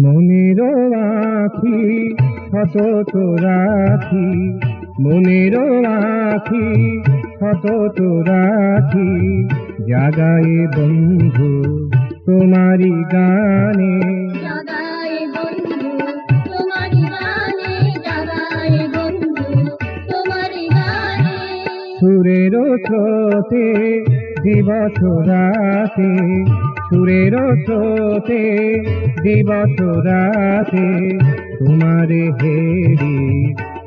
মনের আখি সতত রাখি, মনের আখি সতত রাখি, জাগায় বন্ধু তোমারি গানে, জাগায় বন্ধু তোমারি গানে, জাগায় বন্ধু তোমারি গানে। সুরের স্রোতে দিবস রাতে, সুরের স্রোতে দিবস রাতে, তোমারে হেরি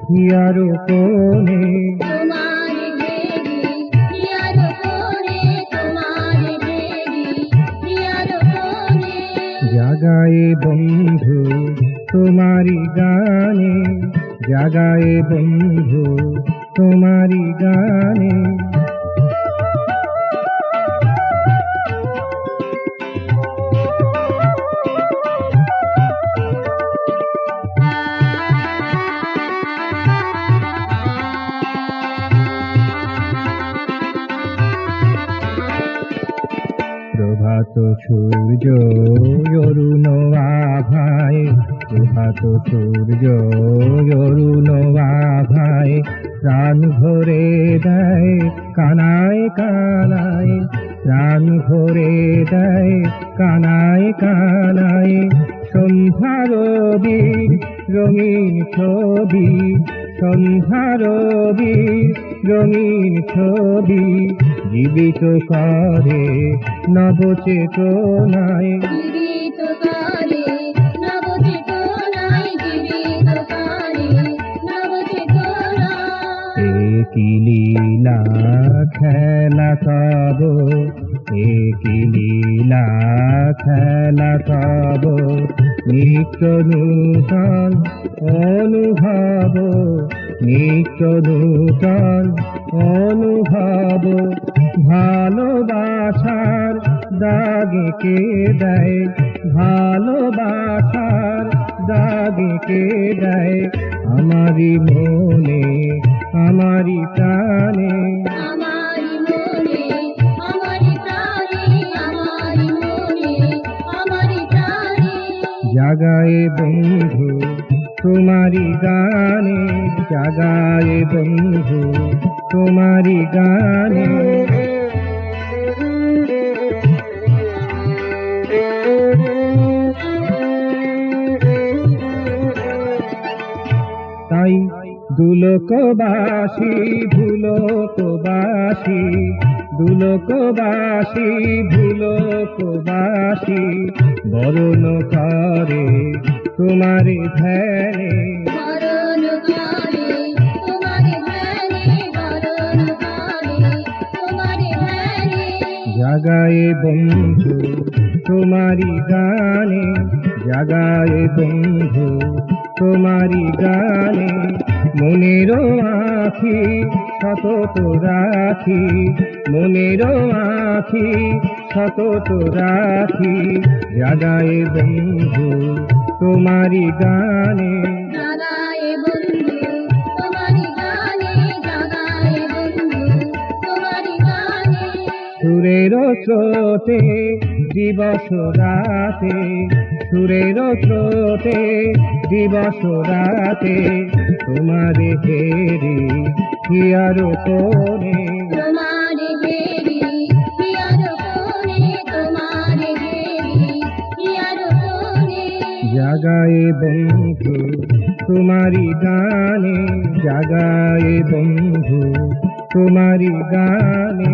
হিয়ার কোণে, তোমারে হেরি হিয়ার কোণে, তোমারে হেরি হিয়ার কোণে। জাগায় বন্ধু তোমারি গানে, জাগায় বন্ধু তোমারি গানে। প্রভাত সূর্য অরুণ আভায়, প্রভাত সূর্য অরুণ আভায়, প্রাণ ভরে দেয় কানায় কানায়, প্রাণ ভরে দেয় কানায় কানায়। সন্ধ্যা রবি রঙিন ছবি, সন্ধ্যা রবি রঙিন ছবি, জীবিত করে নবচেতনায়, জীবিত করে নবচেতনায়, জীবিত করে নবচেতনায়। একই লীলা খেলা কব, একই লীলা খেলা কব, নিত্য নূতন অনুভব, নিত্য নূতন অনুভব। ভালোবাসার দাগে কে দেয়, ভালোবাসার দাগে কে দেয়, আমারি মনে আমারি প্রাণে, আমারি মনে আমারি প্রাণে, আমারি মনে আমারি প্রাণে। জাগায় বন্ধু তোমারি গানে, জাগায় বন্ধু তোমারি গানে। তাই দুলোকবাসী ভুলোকবাসী, দুলোকবাসী ভুলোকবাসী, বরণ করে তোমারে ধ্যানে, বরণ করে তোমারে ধ্যানে, বরণ করে তোমারে ধ্যানে। জাগায় বন্ধু তোমারি গানে, জাগায় বন্ধু তোমারি গানে। মনের আখি সতত রাখি, মনের আখি সতত রাখি, জাগায় বন্ধু তোমারি গানে, জাগায় বন্ধু তোমারি গানে, জাগায় বন্ধু তোমারি গানে। সুরের স্রোতে দিবস রাতে, সুরের স্রোতে দিবস রাতে, তোমারে হেরি হিয়ার কোণে, তোমারে হেরি হিয়ার কোণে, তোমারে হেরি হিয়ার কোণে। জাগায় বন্ধু তোমারি গানে, জাগায় বন্ধু তোমারি গানে।